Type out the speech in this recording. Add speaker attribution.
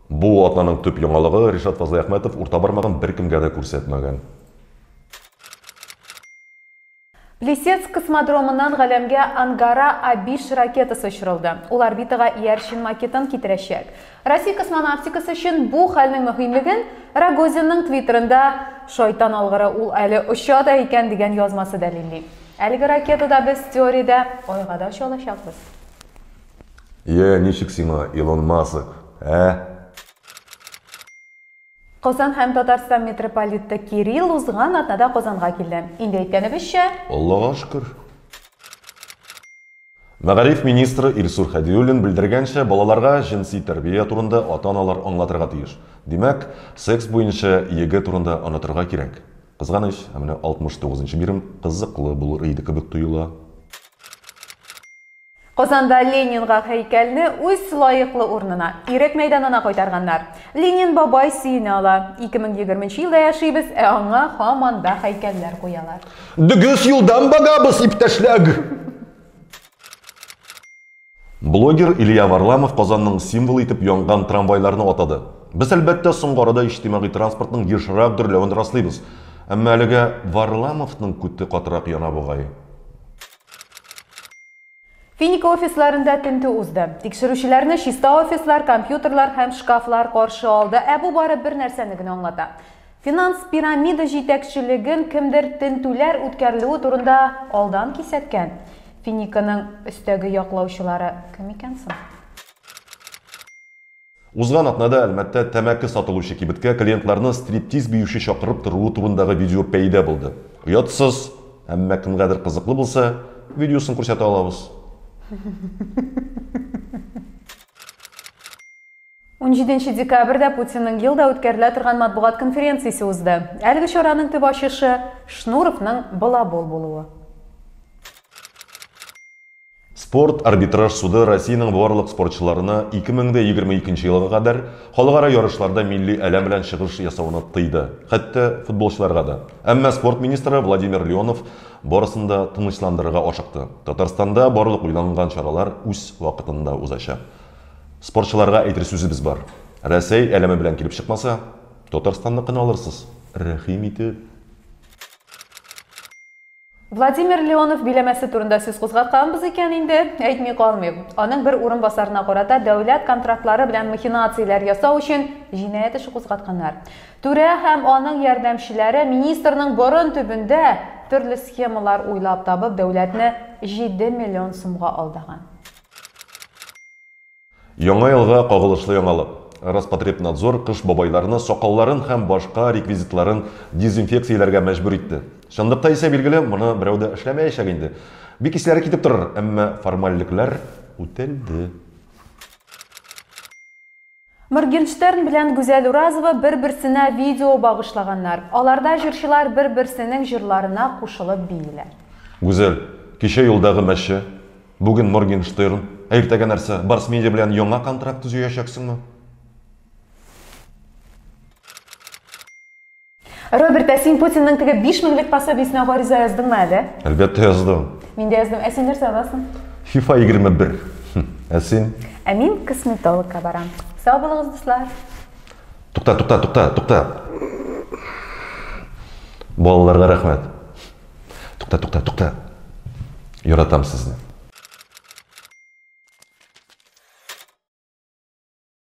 Speaker 1: Бу атнаның төп яңалыгы Ришат Фазлыахметов урта бармагын беркемгә дә күрсәтмәгән.
Speaker 2: Плесецк космодромынан галәмгә Ангара-А5 ракетасы очырылды. Ул орбитага иярчен макетын китерәчәк. Россия космонавтикасы өчен бу хәлнең мөһимлеген Рогозинның твиттерында шайтан алгыры ул әле оча да икән дигән язмасы дәлилли. Әлеге ракетада без теориядә айга да оча алачакбыз.
Speaker 1: Ничек сиңа, Илон Маск,
Speaker 2: Казан һәм Татарстан митрополиты Кирилл узган атнада Казанга килде. Инде әйткәнебезчә,
Speaker 1: Аллага шөкер. Мәгариф министры Илсур Хәдиуллин белдергәнчә, балаларга җинси тәрбия турында ата-аналар аңлатырга тиеш. Димәк, секс буенча егет турында аңлатырга кирәк. Кызганыч, менә 69-нчы бирим кызыклы булыр иде кебек тоела.
Speaker 2: Казанда Ленинга һәйкәлне үз лаеклы урынына, Ирек мәйданына кайтарганнар. Ленин бабай сөенә ала. 2020 елда яшибез, аңа һаман да һәйкәлләр куялар.
Speaker 1: Дөгес юлдан багабыз, иптәшләр! Блогер Илья Варламов Казанның символы итеп янган трамвайларны атады. Без әлбәттә соңгы арада иҗтимагый транспортның ешрак дөрләвен раслыйбыз. Әмма әлегә Варламовның күте катырак яна бугай.
Speaker 2: Финика офисларында тинтү узды. Тикшерүчеләрне чиста офислар, компьютерлар һәм шкафлар каршы алды. Бу бары бер нәрсәне генә аңлата. Финанс пирамида җитәкчелеген кемдер тинтүләр үткәрелүе турында алдан кисәткән. Финиканың өстәге яклаучылары кем икән соң?
Speaker 1: Узган атнада әлбәттә тәмәке сатылучы кибеткә клиентларны стриптиз биюче чакырып торуы турындагы видео пәйда булды. Оятсыз, әмма кемгәдер кызыклы булса, видеосын күрсәтә алабыз.
Speaker 2: 17 декабрьдә Путинның елда үткәрелә торган матбугат конференциясе узды. Әлеге чараның төп ачышы Шнуровның балабол булуы.
Speaker 1: Спорт арбитраж суды Россиянең барлык спортчыларына 2022 елга кадәр халыкара ярышларда милли әлем белән чыгыш ясауны тыйды. Хәтта футболчыларга да. Әмма спорт министры Владимир Леонов барысын да тынычландырырга ашыкты. Татарстанда барлык уйланган чаралар үз вакытында узачак. Спортчыларга әйтер сүзебез бар. Россия әлеме белән килеп чыкмаса, Татарстанны кына алырсыз. Рәхим итеп.
Speaker 2: Владимир Леонов биләмәсе турында сүз кузгатканбыз икән инде, әйтми калмыйм. Аның бер урынбасарына карата дәүләт контрактлары белән махинацияләр ясау өчен җинаять эше кузгатканнар. Түрә һәм аның ярдәмчеләре министрның борын төбендә төрле схемалар уйлап табып дәүләтне 7 миллион сумга алдаган.
Speaker 1: Яңа елга кагылышлы яңалык. Роспотребнадзор кыш бабайларны сакалларын һәм башка реквизитларын дезинфекцияләргә мәҗбүр итте. Шундыктан исә билгеле, моны берәү дә эшләмәячәк инде. Бик исләре китеп торыр, әмма формальлекләр үтәлде.
Speaker 2: Моргенштерн белән Гүзәл Уразова бер-берсенә видео багышлаганнар. Аларда җырчылар бер-берсенең җырларына кушылып бийләр.
Speaker 1: Гүзәл, кичә юлдагы мәче, бүген Моргенштерн, әйтәгән нәрсә, Барс Медиа белән яңа контракт төзүячәксеңме?
Speaker 2: Роберт, син Путинның теге 5 меңлек пособиесенә гариза яздыңмы әле?
Speaker 1: Әлбәттә яздым.
Speaker 2: Мин дә яздым. Син нәрсә аласың?
Speaker 1: FIFA 21. Син?
Speaker 2: Мин косметологка барам. Сау булыгыз, дуслар.
Speaker 1: Тукта. Балаларга рәхмәт. Тукта. Яратам сезне.